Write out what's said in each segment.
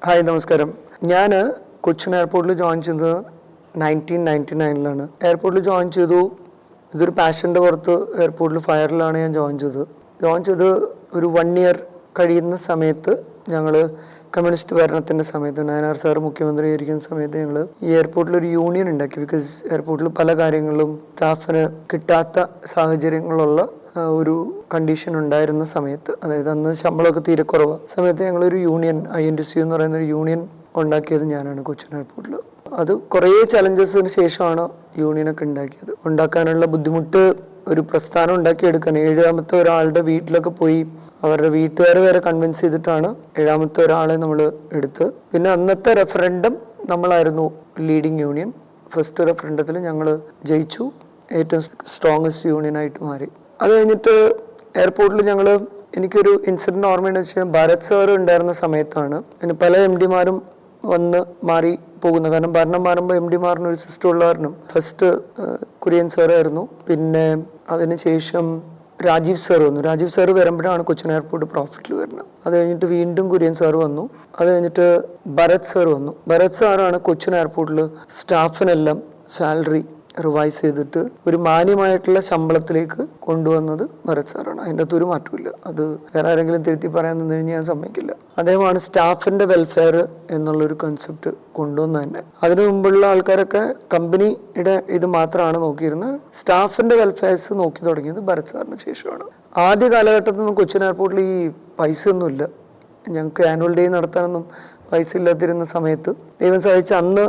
Hi, നമസ്കാരം. ഞാൻ കൊച്ചിൻ എയർപോർട്ടിൽ ജോയിൻ ചെയ്തത് 1999 എയർപോർട്ടിൽ ജോയിൻ ചെയ്തു. ഇതൊരു പാഷൻ്റെ പുറത്ത് എയർപോർട്ടിൽ ഫയറിലാണ് ഞാൻ ജോയിൻ ചെയ്ത് ഒരു 1 ഇയർ കഴിയുന്ന സമയത്ത് ഞങ്ങൾ കമ്മ്യൂണിസ്റ്റ് ഭരണത്തിൻ്റെ സമയത്ത് നയനാർ സാർ മുഖ്യമന്ത്രിയായിരിക്കുന്ന സമയത്ത് ഞങ്ങൾ ഈ എയർപോർട്ടിലൊരു യൂണിയൻ ഉണ്ടാക്കി. ബിക്കോസ് എയർപോർട്ടിൽ പല കാര്യങ്ങളും സ്റ്റാഫിന് കിട്ടാത്ത സാഹചര്യങ്ങളുള്ള ഒരു കണ്ടീഷൻ ഉണ്ടായിരുന്ന സമയത്ത്, അതായത് അന്ന് ശമ്പളമൊക്കെ തീരെ കുറവ് സമയത്ത് ഞങ്ങളൊരു യൂണിയൻ INTC എന്ന് പറയുന്ന ഒരു യൂണിയൻ ഉണ്ടാക്കിയത് ഞാനാണ് കൊച്ചിൻ എയർപോർട്ടിൽ. അത് കുറേ ചലഞ്ചസിന് ശേഷമാണ് യൂണിയനൊക്കെ ഉണ്ടാക്കിയത്. ഉണ്ടാക്കാനുള്ള ബുദ്ധിമുട്ട്, ഒരു പ്രസ്ഥാനം ഉണ്ടാക്കിയെടുക്കാൻ 7ാമത്തെ ഒരാളുടെ വീട്ടിലൊക്കെ പോയി അവരുടെ വീട്ടുകാരെ വരെ കൺവിൻസ് ചെയ്തിട്ടാണ് 7ാമത്തെ ഒരാളെ നമ്മൾ എടുത്ത്. പിന്നെ അന്നത്തെ റെഫറൻഡം നമ്മളായിരുന്നു ലീഡിങ് യൂണിയൻ. ഫസ്റ്റ് റെഫറൻഡത്തിൽ ഞങ്ങൾ ജയിച്ചു, ഏറ്റവും സ്ട്രോങ്ങസ്റ്റ് യൂണിയനായിട്ട് മാറി. അത് കഴിഞ്ഞിട്ട് എയർപോർട്ടിൽ എനിക്കൊരു ഇൻസിഡൻറ്റ് ഓർമ്മയുണ്ടെന്ന് വെച്ചാൽ, ഭരത് സാർ ഉണ്ടായിരുന്ന സമയത്താണ് അതിന് പല MD മാരും വന്ന് മാറി പോകുന്നത്. കാരണം ഭരണം മാറുമ്പോൾ MD മാറിനൊരു സിസ്റ്റം ഉള്ള കാരണം ഫസ്റ്റ് കുര്യൻ സാറായിരുന്നു. പിന്നെ അതിനുശേഷം രാജീവ് സാർ വന്നു. രാജീവ് സാർ വരുമ്പോഴാണ് കൊച്ചിൻ എയർപോർട്ട് പ്രോഫിറ്റിൽ വരുന്നത്. അത് കഴിഞ്ഞിട്ട് വീണ്ടും കുര്യൻ സാർ വന്നു. അത് കഴിഞ്ഞിട്ട് ഭരത് സാർ വന്നു. ഭരത് സാറാണ് കൊച്ചിൻ എയർപോർട്ടിൽ സ്റ്റാഫിനെല്ലാം സാലറി റിവൈസ് ചെയ്തിട്ട് ഒരു മാന്യമായിട്ടുള്ള ശമ്പളത്തിലേക്ക് കൊണ്ടുവന്നത് ഭരത് സാറാണ്. അതിൻ്റെ അകത്ത് ഒരു മാറ്റമില്ല. അത് വേറെ ആരെങ്കിലും തിരുത്തി പറയാൻ നിന്ന് കഴിഞ്ഞാൽ ഞാൻ സമ്മതിക്കില്ല. അദ്ദേഹമാണ് സ്റ്റാഫിൻ്റെ വെൽഫെയർ എന്നുള്ളൊരു കൺസെപ്റ്റ് കൊണ്ടുവന്നത് തന്നെ. അതിനു മുമ്പുള്ള ആൾക്കാരൊക്കെ കമ്പനിയുടെ ഇത് മാത്രമാണ് നോക്കിയിരുന്നത്. സ്റ്റാഫിൻ്റെ വെൽഫെയർസ് നോക്കി തുടങ്ങിയത് ഭരത് സാറിന് ശേഷമാണ്. ആദ്യ കാലഘട്ടത്തിൽ കൊച്ചിൻ എയർപോർട്ടിൽ ഈ പൈസയൊന്നുമില്ല. ഞങ്ങൾക്ക് ആനുവൽ ഡേ നടത്താനൊന്നും പൈസ ഇല്ലാതിരുന്ന സമയത്ത് ദൈവം സഹായിച്ച് അന്ന്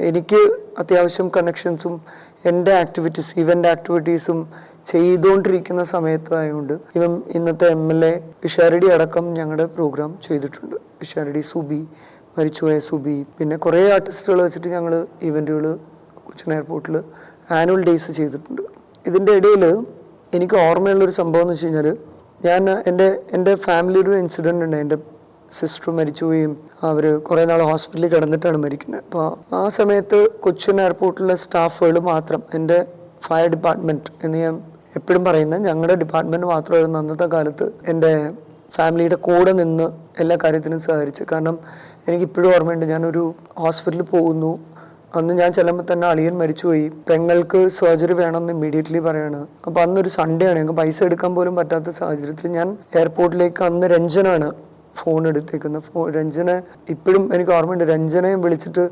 എനിക്ക് അത്യാവശ്യം കണക്ഷൻസും എൻ്റെ ഇവൻ്റ് ആക്ടിവിറ്റീസും ചെയ്തുകൊണ്ടിരിക്കുന്ന സമയത്തായതുകൊണ്ട് ഇന്നത്തെ MLA വിഷാരടി അടക്കം ഞങ്ങളുടെ പ്രോഗ്രാം ചെയ്തിട്ടുണ്ട്. വിഷാരടി സുബി, മരിച്ചുപോയ സുബി, പിന്നെ കുറേ ആർട്ടിസ്റ്റുകൾ വെച്ചിട്ട് ഞങ്ങൾ ഇവൻറ്റുകൾ കൊച്ചിൻ എയർപോർട്ടിൽ ആനുവൽ ഡേയ്സ് ചെയ്തിട്ടുണ്ട്. ഇതിൻ്റെ ഇടയിൽ എനിക്ക് ഓർമ്മയുള്ളൊരു സംഭവം എന്ന് വെച്ച് കഴിഞ്ഞാൽ, എൻ്റെ ഫാമിലിയിലൊരു ഇൻസിഡൻ്റ് ഉണ്ട്. എൻ്റെ സിസ്റ്റർ മരിച്ചുപോയും അവർ കുറേ നാൾ ഹോസ്പിറ്റലിൽ കിടന്നിട്ടാണ് മരിക്കുന്നത്. അപ്പോൾ ആ സമയത്ത് കൊച്ചിൻ എയർപോർട്ടിലെ സ്റ്റാഫുകൾ മാത്രം, എൻ്റെ ഫയർ ഡിപ്പാർട്ട്മെൻറ്റ് എന്ന് ഞാൻ എപ്പോഴും പറയുന്നത്, ഞങ്ങളുടെ ഡിപ്പാർട്ട്മെൻറ്റ് മാത്രമായിരുന്നു അന്നത്തെ കാലത്ത് എൻ്റെ ഫാമിലിയുടെ കൂടെ നിന്ന് എല്ലാ കാര്യത്തിനും സഹകരിച്ച്. കാരണം എനിക്കിപ്പോഴും ഓർമ്മയുണ്ട്, ഞാനൊരു ഹോസ്പിറ്റലിൽ പോകുന്നു. അന്ന് ഞാൻ ചെല്ലുമ്പോൾ തന്നെ അളിയൻ മരിച്ചുപോയി. പെങ്ങൾക്ക് സർജറി വേണമെന്ന് ഇമ്മീഡിയറ്റ്ലി പറയാണ്. അപ്പോൾ അന്നൊരു സൺഡേ ആണ്, ഞങ്ങൾക്ക് പൈസ എടുക്കാൻ പോലും പറ്റാത്ത സാഹചര്യത്തിൽ ഞാൻ എയർപോർട്ടിലേക്ക്, അന്ന് രഞ്ജനാണ് ഫോൺ എടുത്തേക്കുന്നത്. രഞ്ജനെ ഇപ്പോഴും എനിക്ക് ഓർമ്മയുണ്ട്. രഞ്ജനയും വിളിച്ചിട്ട്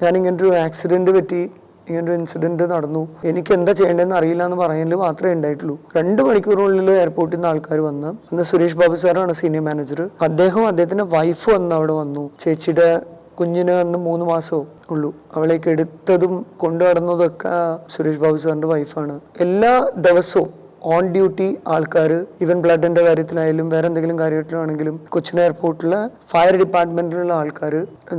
ഞാനിങ്ങനൊരു ആക്സിഡൻറ്റ് പറ്റി, ഇങ്ങനൊരു ഇൻസിഡൻറ്റ് നടന്നു, എനിക്ക് എന്താ ചെയ്യേണ്ടതെന്ന് അറിയില്ല എന്ന് പറയുന്നതിൽ മാത്രമേ ഉണ്ടായിട്ടുള്ളൂ. 2 മണിക്കൂറിനുള്ളിൽ എയർപോർട്ടിൽ നിന്ന് ആൾക്കാർ വന്ന്, അന്ന് സുരേഷ് ബാബു സാറാണ് സീനിയർ മാനേജർ. അദ്ദേഹത്തിൻ്റെ വൈഫ് അവിടെ വന്നു. ചേച്ചിയുടെ കുഞ്ഞിന് അന്ന് 3 മാസമേ ഉള്ളൂ. അവളേക്ക് എടുത്തതും കൊണ്ടു നടന്നതൊക്കെ സുരേഷ് ബാബു സാറിൻ്റെ വൈഫാണ്. എല്ലാ ദിവസവും ഓൺ ഡ്യൂട്ടി ആൾക്കാർ, ഈവൻ ബ്ലഡിൻ്റെ കാര്യത്തിലായാലും വേറെ എന്തെങ്കിലും കാര്യത്തിലാണെങ്കിലും കൊച്ചിൻ എയർപോർട്ടിലെ ഫയർ ഡിപ്പാർട്ട്മെൻറ്റിലുള്ള ആൾക്കാർ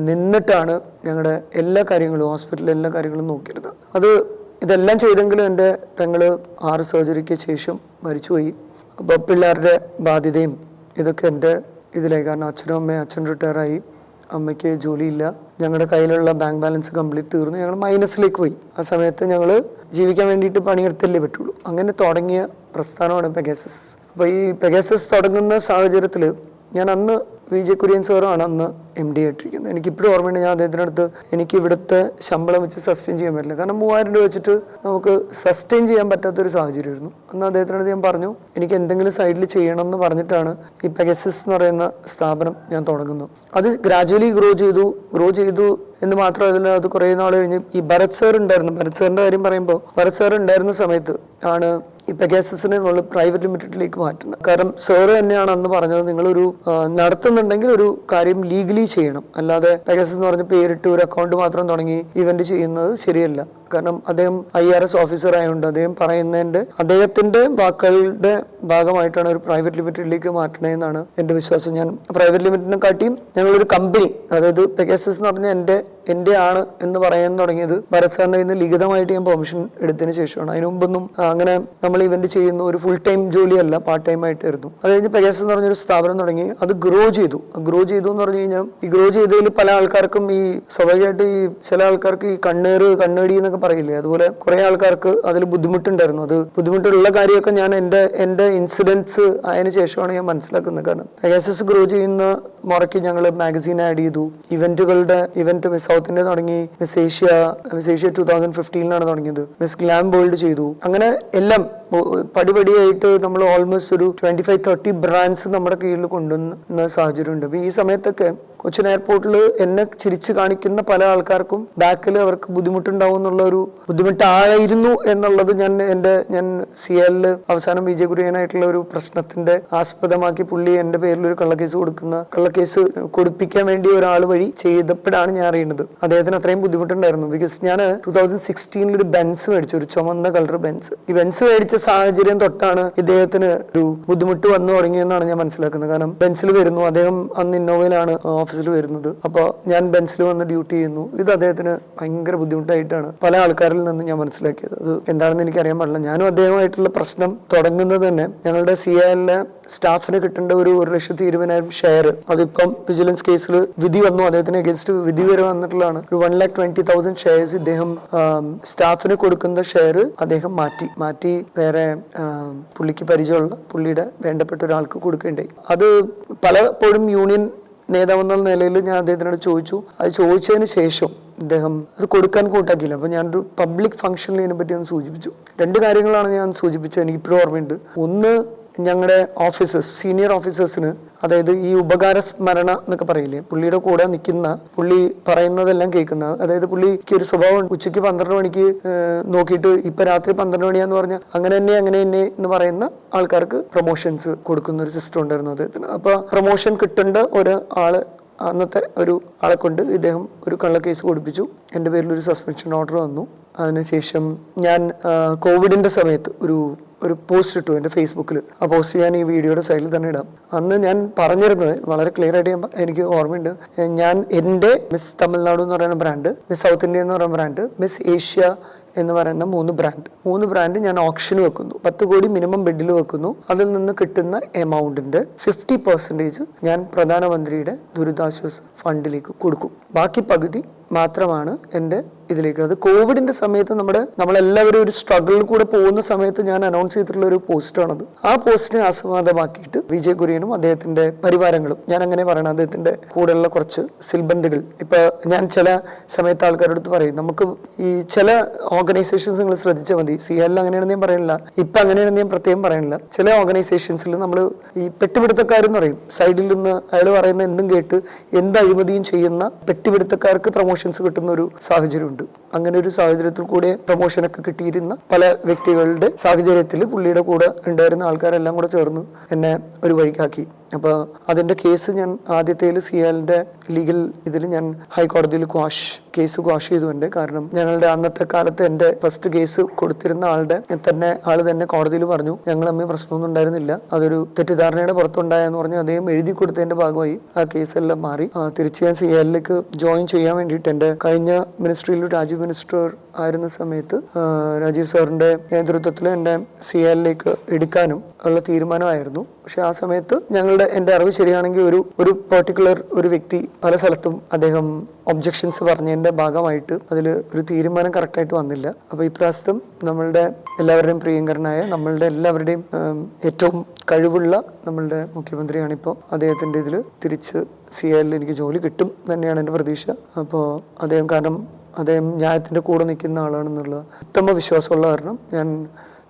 നിന്നിട്ടാണ് ഞങ്ങളുടെ എല്ലാ കാര്യങ്ങളും, ഹോസ്പിറ്റലിലെ എല്ലാ കാര്യങ്ങളും നോക്കിയിരുന്നത്. ഇതെല്ലാം ചെയ്തെങ്കിലും എൻ്റെ പെങ്ങള് 6 സർജറിക്ക് ശേഷം മരിച്ചുപോയി. അപ്പോൾ പിള്ളേരുടെ ബാധ്യതയും ഇതൊക്കെ എൻ്റെ ഇതിലായി. കാരണം അച്ഛൻ റിട്ടയറായി, അമ്മയ്ക്ക് ജോലിയില്ല, ഞങ്ങളുടെ കയ്യിലുള്ള ബാങ്ക് ബാലൻസ് കംപ്ലീറ്റ് തീർന്നു, ഞങ്ങൾ മൈനസിലേക്ക് പോയി. ആ സമയത്ത് ഞങ്ങൾ ജീവിക്കാൻ വേണ്ടിയിട്ട് പണിയെടുത്തല്ലേ പറ്റുള്ളൂ. അങ്ങനെ തുടങ്ങിയ പ്രസ്ഥാനമാണ് പെഗാസസ്. അപ്പോൾ ഈ പെഗാസസ് തുടങ്ങുന്ന സാഹചര്യത്തിൽ ഞാൻ അന്ന് VJ കുര്യൻ സാറാണ് അന്ന് MD ആയിട്ടിരിക്കുന്നത്. എനിക്കിപ്പോഴും ഓർമ്മയുണ്ട്, ഞാൻ അദ്ദേഹത്തിൻ്റെ അടുത്ത്, എനിക്ക് ഇവിടുത്തെ ശമ്പളം വെച്ച് സസ്റ്റെയിൻ ചെയ്യാൻ പറ്റില്ല. കാരണം 3000 രൂപ വെച്ചിട്ട് നമുക്ക് സസ്റ്റെയിൻ ചെയ്യാൻ പറ്റാത്തൊരു സാഹചര്യമായിരുന്നു. അന്ന് അദ്ദേഹത്തിൻ്റെ അടുത്ത് ഞാൻ പറഞ്ഞു, എനിക്ക് എന്തെങ്കിലും സൈഡിൽ ചെയ്യണം എന്ന് പറഞ്ഞിട്ടാണ് ഈ പെഗാസസ് എന്ന് പറയുന്ന സ്ഥാപനം ഞാൻ തുടങ്ങുന്നത്. അത് ഗ്രാജുവലി ഗ്രോ ചെയ്തു എന്ന് മാത്രമല്ല, അത് കുറേ നാൾ കഴിഞ്ഞ് ഈ ഭരത് സാർ ഉണ്ടായിരുന്നു. ഭരത് സാറിൻ്റെ കാര്യം പറയുമ്പോൾ, ഭരത് സാർ ഉണ്ടായിരുന്ന സമയത്ത് ആണ് ഈ പെഗാസസിനെ നമ്മൾ പ്രൈവറ്റ് ലിമിറ്റഡിലേക്ക് മാറ്റുന്നത്. കാരണം സാറ് തന്നെയാണ് അന്ന് പറഞ്ഞത്, നിങ്ങളൊരു നടത്തുന്നുണ്ടെങ്കിൽ ഒരു കാര്യം ലീഗലി ചെയ്യണം, അല്ലാതെ പെഗാസസ് എന്ന് പറഞ്ഞ പേരിട്ട് ഒരു അക്കൗണ്ട് മാത്രം തുടങ്ങി ഇവന്റ് ചെയ്യുന്നത് ശരിയല്ല. കാരണം അദ്ദേഹം IRS ഓഫീസർ ആയതുകൊണ്ട് അദ്ദേഹത്തിന്റെ വാക്കുകളുടെ ഭാഗമായിട്ടാണ് ഒരു പ്രൈവറ്റ് ലിമിറ്റഡിലേക്ക് മാറ്റണതെന്നാണ് എൻ്റെ വിശ്വാസം. ഞാൻ പ്രൈവറ്റ് ലിമിറ്റഡിനെ കാട്ടിയും ഞങ്ങളൊരു കമ്പനി, അതായത് പെഗാസസ് എന്ന് പറഞ്ഞാൽ എൻ്റെ എൻ്റെ ആണ് എന്ന് പറയാൻ തുടങ്ങിയത് ഭരത് സാറിൻ്റെ നിന്ന് ലിഖിതമായിട്ട് ഞാൻ പെർമിഷൻ എടുത്തതിന് ശേഷമാണ്. അതിനു മുമ്പൊന്നും അങ്ങനെ നമ്മൾ ഇവന്റ് ചെയ്യുന്ന ഒരു ഫുൾ ടൈം ജോലിയല്ല, പാർട്ട് ടൈം ആയിട്ടായിരുന്നു. അത് കഴിഞ്ഞ് പെഗാസസ് എന്ന് പറഞ്ഞൊരു സ്ഥാപനം തുടങ്ങി. അത് ഗ്രോ ചെയ്തു എന്ന് പറഞ്ഞു കഴിഞ്ഞാൽ ഈ ഗ്രോ ചെയ്തതിൽ പല ആൾക്കാർക്കും ഈ സ്വാഭാവികമായിട്ട് ഈ ചില ആൾക്കാർക്ക് ഈ കണ്ണേടി എന്നൊക്കെ പറയില്ലേ, അതുപോലെ കുറെ ആൾക്കാർക്ക് അതിൽ ബുദ്ധിമുട്ടുണ്ടായിരുന്നു. അത് ബുദ്ധിമുട്ടുള്ള കാര്യമൊക്കെ ഞാൻ എൻ്റെ ഇൻസിഡൻസ് ആയതിനു ശേഷമാണ് ഞാൻ മനസ്സിലാക്കുന്നത്. കാരണം പെഗാസസ് ഗ്രോ ചെയ്യുന്ന മുറയ്ക്ക് ഞങ്ങൾ മാഗസീൻ ആഡ് ചെയ്തു, ഇവന്റ് മിസ് സൗത്ത് ഇന്ത്യ തുടങ്ങി, മിസ് ഏഷ്യ 2015 തുടങ്ങിയത്, മിസ് ഗ്ലാം വേൾഡ് ചെയ്തു. അങ്ങനെ എല്ലാം പടിപടിയായിട്ട് നമ്മൾ ഓൾമോസ്റ്റ് ഒരു 25-30 ബ്രാൻഡ്സ് നമ്മുടെ കീഴിൽ കൊണ്ടുവന്ന സാഹചര്യമുണ്ട്. അപ്പൊ ഈ സമയത്തൊക്കെ കൊച്ചിൻ എയർപോർട്ടിൽ എന്നെ ചിരിച്ചു കാണിക്കുന്ന പല ആൾക്കാർക്കും ബാക്കിൽ അവർക്ക് ബുദ്ധിമുട്ടുണ്ടാവും എന്നുള്ള ഒരു ബുദ്ധിമുട്ടായിരുന്നു എന്നുള്ളത് ഞാൻ CL അവസാനം വിജയകുര്യനായിട്ടുള്ള ഒരു പ്രശ്നത്തിന്റെ ആസ്പദമാക്കി പുള്ളി എന്റെ പേരിൽ ഒരു കള്ളക്കേസ് കൊടുപ്പിക്കാൻ വേണ്ടി ഒരാൾ വഴി ചെയ്തപ്പോഴാണ് ഞാൻ അറിയുന്നത് അദ്ദേഹത്തിന് അത്രയും ബുദ്ധിമുട്ടുണ്ടായിരുന്നു. ബിക്കോസ് ഞാൻ 2016 ഒരു ബെൻസ് മേടിച്ചു, ഒരു ചുമന്ന കളർ ബെൻസ്. ഈ ബെൻസ് മേടിച്ച സാഹചര്യം തൊട്ടാണ് ഇദ്ദേഹത്തിന് ഒരു ബുദ്ധിമുട്ട് വന്നു തുടങ്ങിയെന്നാണ് ഞാൻ മനസ്സിലാക്കുന്നത്. കാരണം ബെൻസിൽ വരുന്നു, അദ്ദേഹം അന്ന് ഇന്നോവയിലാണ് ഓഫീസിൽ വരുന്നത്. അപ്പോൾ ഞാൻ ബെൻസിൽ വന്ന് ഡ്യൂട്ടി ചെയ്യുന്നു. ഇത് അദ്ദേഹത്തിന് ഭയങ്കര ബുദ്ധിമുട്ടായിട്ടാണ് പല ആൾക്കാരിൽ നിന്ന് ഞാൻ മനസ്സിലാക്കിയത്. അത് എന്താണെന്ന് എനിക്കറിയാൻ പാടില്ല. ഞാനും അദ്ദേഹമായിട്ടുള്ള പ്രശ്നം തുടങ്ങുന്നത് തന്നെ ഞങ്ങളുടെ CILലെ സ്റ്റാഫിന് കിട്ടേണ്ട ഒരു 1,20,000 ഷെയർ, അതിപ്പം വിജിലൻസ് കേസിൽ വിധി വന്നു, അദ്ദേഹത്തിന് അഗേൻസ്റ്റ് വിധി വരെ വന്നിട്ടുള്ളതാണ്. ഒരു 1,20,000 ഷെയർസ് ഇദ്ദേഹം സ്റ്റാഫിന് കൊടുക്കുന്ന ഷെയർ അദ്ദേഹം മാറ്റി വേറെ പുള്ളിക്ക് പരിചയമുള്ള പുള്ളിയുടെ വേണ്ടപ്പെട്ട ഒരാൾക്ക് കൊടുക്കേണ്ടായി. അത് പലപ്പോഴും യൂണിയൻ നേതാവെന്നുള്ള നിലയിൽ ഞാൻ അദ്ദേഹത്തിനോട് ചോദിച്ചു. അത് ചോദിച്ചതിന് ശേഷം ഇദ്ദേഹം അത് കൊടുക്കാൻ കൂട്ടാക്കിയില്ല. അപ്പോൾ ഞാനൊരു പബ്ലിക് ഫംഗ്ഷനിൽ ഇതിനെപ്പറ്റി ഒന്ന് സൂചിപ്പിച്ചു. 2 കാര്യങ്ങളാണ് ഞാൻ സൂചിപ്പിച്ചത്, എനിക്കിപ്പോഴും ഓർമ്മയുണ്ട്. ഒന്ന്, ഞങ്ങളുടെ ഓഫീസേഴ്സ്, സീനിയർ ഓഫീസേഴ്സിന്, അതായത് ഈ ഉപകാര സ്മരണ എന്നൊക്കെ പറയില്ലേ, പുള്ളിയുടെ കൂടെ നിൽക്കുന്ന, പുള്ളി പറയുന്നതെല്ലാം കേൾക്കുന്ന, അതായത് പുള്ളിക്ക് ഒരു സ്വഭാവം, ഉച്ചയ്ക്ക് 12 മണിക്ക് നോക്കിയിട്ട് ഇപ്പൊ രാത്രി 12 മണിയാന്ന് പറഞ്ഞാൽ അങ്ങനെ തന്നെ എന്ന് പറയുന്ന ആൾക്കാർക്ക് പ്രൊമോഷൻസ് കൊടുക്കുന്ന ഒരു സിസ്റ്റം ഉണ്ടായിരുന്നു അദ്ദേഹത്തിന്. അപ്പൊ പ്രൊമോഷൻ കിട്ടേണ്ട ഒരാള് അന്നത്തെ ഒരു ആളെ കൊണ്ട് ഇദ്ദേഹം ഒരു കള്ളക്കേസ് കൊടുപ്പിച്ചു. എൻ്റെ പേരിൽ ഒരു സസ്പെൻഷൻ ഓർഡർ വന്നു. അതിനുശേഷം ഞാൻ കോവിഡിന്റെ സമയത്ത് ഒരു പോസ്റ്റ് ഇട്ടു എൻ്റെ ഫേസ്ബുക്കിൽ. ആ പോസ്റ്റ് ഞാൻ ഈ വീഡിയോയുടെ സൈഡിൽ തന്നെ ഇടാം. അന്ന് ഞാൻ പറഞ്ഞിരുന്നത് വളരെ ക്ലിയർ ആയിട്ട് എനിക്ക് ഓർമ്മയുണ്ട്. ഞാൻ എൻ്റെ മിസ് തമിഴ്നാട് എന്ന് പറയുന്ന ബ്രാൻഡ്, മിസ് സൗത്ത് ഇന്ത്യ എന്ന് പറയുന്ന ബ്രാൻഡ്, മിസ് ഏഷ്യ എന്ന് പറയുന്ന 3 ബ്രാൻഡ് ഞാൻ ഓപ്ഷന് വെക്കുന്നു. 10 കോടി മിനിമം ബിഡിൽ വെക്കുന്നു. അതിൽ നിന്ന് കിട്ടുന്ന എമൗണ്ടിന്റെ 50% ഞാൻ പ്രധാനമന്ത്രിയുടെ ദുരിതാശ്വാസ ഫണ്ടിലേക്ക് കൊടുക്കും. ബാക്കി പകുതി മാത്രമാണ് എൻ്റെ ഇതിലേക്ക്. അത് കോവിഡിന്റെ സമയത്ത് നമ്മളെല്ലാവരും ഒരു സ്ട്രഗിളിൽ കൂടെ പോകുന്ന സമയത്ത് ഞാൻ അനൗൺസ് ചെയ്തിട്ടുള്ള ഒരു പോസ്റ്റാണത്. ആ പോസ്റ്റിനെ ആസ്വാദമാക്കിയിട്ട് വിജയ് കുര്യനും അദ്ദേഹത്തിന്റെ പരിവാരങ്ങളും, ഞാൻ അങ്ങനെ പറയണം, അദ്ദേഹത്തിന്റെ കൂടെയുള്ള കുറച്ച് സിൽബന്ധികൾ, ഇപ്പൊ ഞാൻ ചില സമയത്ത് ആൾക്കാരുടെ അടുത്ത് പറയും, നമുക്ക് ഈ ചില ഓർഗനൈസേഷൻസ് നിങ്ങൾ ശ്രദ്ധിച്ചാൽ മതി. CL അങ്ങനെയാണെന്ന് ഞാൻ പറയുന്നില്ല, ഇപ്പൊ അങ്ങനെയാണെന്ന് ഞാൻ പ്രത്യേകം പറയുന്നില്ല. ചില ഓർഗനൈസേഷൻസിൽ നമ്മൾ ഈ പെട്ടുപിടുത്തക്കാരെന്ന് പറയും, സൈഡിൽ നിന്ന് അയാൾ പറയുന്ന എന്തും കേട്ട് എന്ത് അഴിമതിയും ചെയ്യുന്ന പെട്ടുപിടുത്തക്കാർക്ക് പ്രൊമോഷൻസ് കിട്ടുന്ന ഒരു സാഹചര്യം. അങ്ങനെ ഒരു സാഹചര്യത്തിൽ കൂടെ പ്രൊമോഷനൊക്കെ കിട്ടിയിരുന്ന പല വ്യക്തികളുടെ സാഹചര്യത്തിൽ പുള്ളിയുടെ കൂടെ ഉണ്ടായിരുന്ന ആൾക്കാരെല്ലാം കൂടെ ചേർന്ന് എന്നെ ഒരു വഴിക്കാക്കി. അപ്പോൾ അതിൻ്റെ കേസ് ഞാൻ ആദ്യത്തേൽ CLന്റെ ലീഗൽ ഇതിൽ ഞാൻ ഹൈക്കോടതിയിൽ കേസ് ക്വാഷ് ചെയ്തു. കാരണം ഞങ്ങളുടെ അന്നത്തെ കാലത്ത് എൻ്റെ ഫസ്റ്റ് കേസ് കൊടുത്തിരുന്ന ആള് തന്നെ കോടതിയിൽ പറഞ്ഞു ഞങ്ങൾ തമ്മിൽ പ്രശ്നമൊന്നും ഉണ്ടായിരുന്നില്ല, അതൊരു തെറ്റിദ്ധാരണയുടെ പുറത്തുണ്ടായെന്ന് പറഞ്ഞ് അദ്ദേഹം എഴുതി കൊടുത്തതിന്റെ ഭാഗമായി ആ കേസെല്ലാം മാറി. തിരിച്ച് ഞാൻ CLലേക്ക് ജോയിൻ ചെയ്യാൻ വേണ്ടിയിട്ട് എൻ്റെ കഴിഞ്ഞ മിനിസ്ട്രിയിൽ രാജീവ് മിനിസ്റ്റർ ആയിരുന്ന സമയത്ത് രാജീവ് സാറിന്റെ നേതൃത്വത്തിൽ എന്നെ CLലേക്ക് എടുക്കാനും ഉള്ള തീരുമാനമായിരുന്നു. പക്ഷെ ആ സമയത്ത് എൻ്റെ അറിവ് ശരിയാണെങ്കിൽ ഒരു പെർട്ടിക്കുലർ ഒരു വ്യക്തി പല സ്ഥലത്തും അദ്ദേഹം ഒബ്ജക്ഷൻസ് പറഞ്ഞതിന്റെ ഭാഗമായിട്ട് അതിൽ ഒരു തീരുമാനം കറക്റ്റായിട്ട് വന്നില്ല. അപ്പോൾ ഇപ്രാവശ്യം നമ്മളുടെ എല്ലാവരുടെയും പ്രിയങ്കരനായ നമ്മളുടെ എല്ലാവരുടെയും ഏറ്റവും കഴിവുള്ള നമ്മളുടെ മുഖ്യമന്ത്രിയാണിപ്പോൾ, അദ്ദേഹത്തിൻ്റെ ഇതിൽ തിരിച്ച് CLൽ എനിക്ക് ജോലി കിട്ടും തന്നെയാണ് എൻ്റെ പ്രതീക്ഷ. അപ്പോൾ അദ്ദേഹം ന്യായത്തിൻ്റെ കൂടെ നിൽക്കുന്ന ആളാണെന്നുള്ള ഉത്തമ വിശ്വാസമുള്ള കാരണം ഞാൻ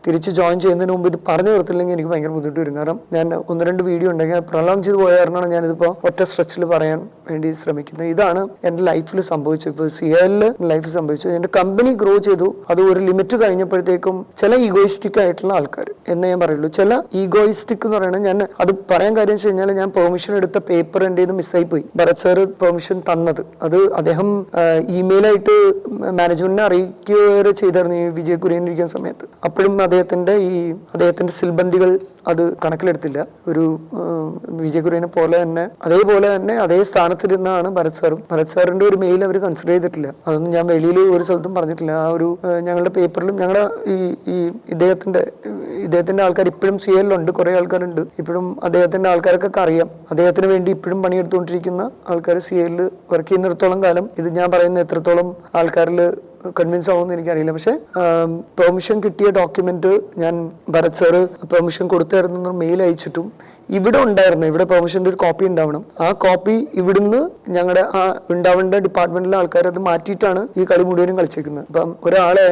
തിരിച്ച് ജോയിൻ ചെയ്യുന്നതിന് മുമ്പ് ഇത് പറഞ്ഞു നിർത്തില്ലെങ്കിൽ എനിക്ക് ഭയങ്കര ബുദ്ധിമുട്ട് വരും. കാരണം ഞാൻ 1-2 വീഡിയോ ഉണ്ടെങ്കിൽ പ്രൊലോങ് ചെയ്ത് പോയ കാരണമാണ് ഞാനിതിപ്പോൾ ഒറ്റ സ്ട്രെച്ചിൽ പറയാൻ വേണ്ടി ശ്രമിക്കുന്നത്. ഇതാണ് എൻ്റെ ലൈഫിൽ സംഭവിച്ചത്. ഇപ്പോൾ CLൽ ലൈഫിൽ സംഭവിച്ചത്, എൻ്റെ കമ്പനി ഗ്രോ ചെയ്തു. അത് ഒരു ലിമിറ്റ് കഴിഞ്ഞപ്പോഴത്തേക്കും ചില ഈഗോയിസ്റ്റിക് ആയിട്ടുള്ള ആൾക്കാർ എന്നേ ഞാൻ പറയുള്ളൂ. ചില ഈഗോയിസ്റ്റിക് എന്ന് പറയുന്നത്, ഞാൻ അത് പറയാൻ കാര്യം വെച്ച് കഴിഞ്ഞാൽ ഞാൻ പെർമിഷൻ എടുത്ത പേപ്പർ എൻ്റെ ഇത് മിസ്സായി പോയി. ഭരത് സാർ പെർമിഷൻ തന്നത് അത് അദ്ദേഹം ഇമെയിലായിട്ട് മാനേജ്മെന്റിനെ അറിയിക്കുക വരെ ചെയ്തായിരുന്നു ഈ വിജയ് കുര്യൻ ഇരിക്കുന്ന സമയത്ത്. അപ്പോഴും അദ്ദേഹത്തിന്റെ സിൽബന്ദികൾ അത് കണക്കിലെടുത്തില്ല. ഒരു വിജയകുര്യനെ പോലെ തന്നെ അതേ സ്ഥാനത്തിരുന്നാണ് ഭരത് സാറിന്റെ ഒരു മെയിൽ അവർ കൺസിഡർ ചെയ്തിട്ടില്ല. അതൊന്നും ഞാൻ വെളിയിൽ ഒരു സ്ഥലത്തും പറഞ്ഞിട്ടില്ല. ആ ഒരു ഞങ്ങളുടെ പേപ്പറിലും ഞങ്ങളുടെ ഈ ഇദ്ദേഹത്തിന്റെ ആൾക്കാർ ഇപ്പോഴും CL-ലുണ്ട്, കുറെ ആൾക്കാരുണ്ട് ഇപ്പോഴും. അദ്ദേഹത്തിന്റെ ആൾക്കാർക്കൊക്കെ അറിയാം. അദ്ദേഹത്തിന് വേണ്ടി ഇപ്പോഴും പണിയെടുത്തുകൊണ്ടിരിക്കുന്ന ആൾക്കാർ CL-ൽ വർക്ക് ചെയ്യുന്നിടത്തോളം കാലം ഇത് ഞാൻ പറയുന്ന എത്രത്തോളം ആൾക്കാരിൽ കൺവിൻസ് ആവുമെന്ന് എനിക്കറിയില്ല. പക്ഷെ പെർമിഷൻ കിട്ടിയ ഡോക്യുമെന്റ് ഞാൻ ഭരത് സാറ് പെർമിഷൻ കൊടുത്തായിരുന്നു മെയിൽ അയച്ചിട്ടും ഇവിടെ പെർമിഷന്റെ ഒരു കോപ്പി ഉണ്ടാവണം. ആ കോപ്പി ഇവിടുന്ന് ഞങ്ങളുടെ ആ ഉണ്ടാവേണ്ട ഡിപ്പാർട്ട്മെന്റിലെ ആൾക്കാർ അത് മാറ്റിയിട്ടാണ് ഈ കളി മുഴുവനും കളിച്ചേക്കുന്നത്. അപ്പം ഒരാളെ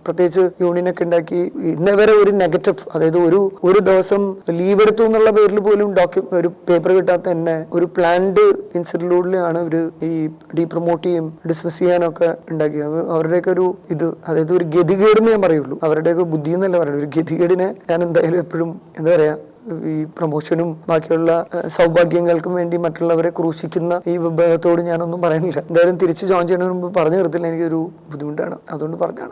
പ്രത്യേകിച്ച് യൂണിയനൊക്കെ ഉണ്ടാക്കി ഇന്നവരെ ഒരു നെഗറ്റീവ്, അതായത് ഒരു ദിവസം ലീവ് എടുത്തു എന്നുള്ള പേരിൽ പോലും ഒരു പേപ്പർ കിട്ടാത്ത തന്നെ ഒരു പ്ലാൻഡ് ഇൻസിഡന്റിലൂടെയാണ് ഇവർ ഈ ഡീപ്രൊമോട്ട് ചെയ്യും ഡിസ്മിസ് ചെയ്യാനൊക്കെ ഉണ്ടാക്കിയത്. അവരുടെയൊക്കെ അതായത് ഒരു ഗതികേടെന്ന് ഞാൻ പറയുള്ളൂ. അവരുടെയൊക്കെ ബുദ്ധി എന്നല്ല പറയുള്ളൂ. ഒരു ഗതികേടിനെ ഞാൻ എന്തായാലും എപ്പോഴും എന്താ പറയാ, ഈ പ്രൊമോഷനും ബാക്കിയുള്ള സൗഭാഗ്യങ്ങൾക്കും വേണ്ടി മറ്റുള്ളവരെ ക്രൂശിക്കുന്ന ഈ വിഭാഗത്തോട് ഞാനൊന്നും പറയുന്നില്ല. എന്തായാലും തിരിച്ച് ജോയിൻ ചെയ്യുന്നതിന് മുമ്പ് പറഞ്ഞു നിർത്തില്ല, എനിക്കൊരു ബുദ്ധിമുട്ടാണ്, അതുകൊണ്ട് പറഞ്ഞാണ്.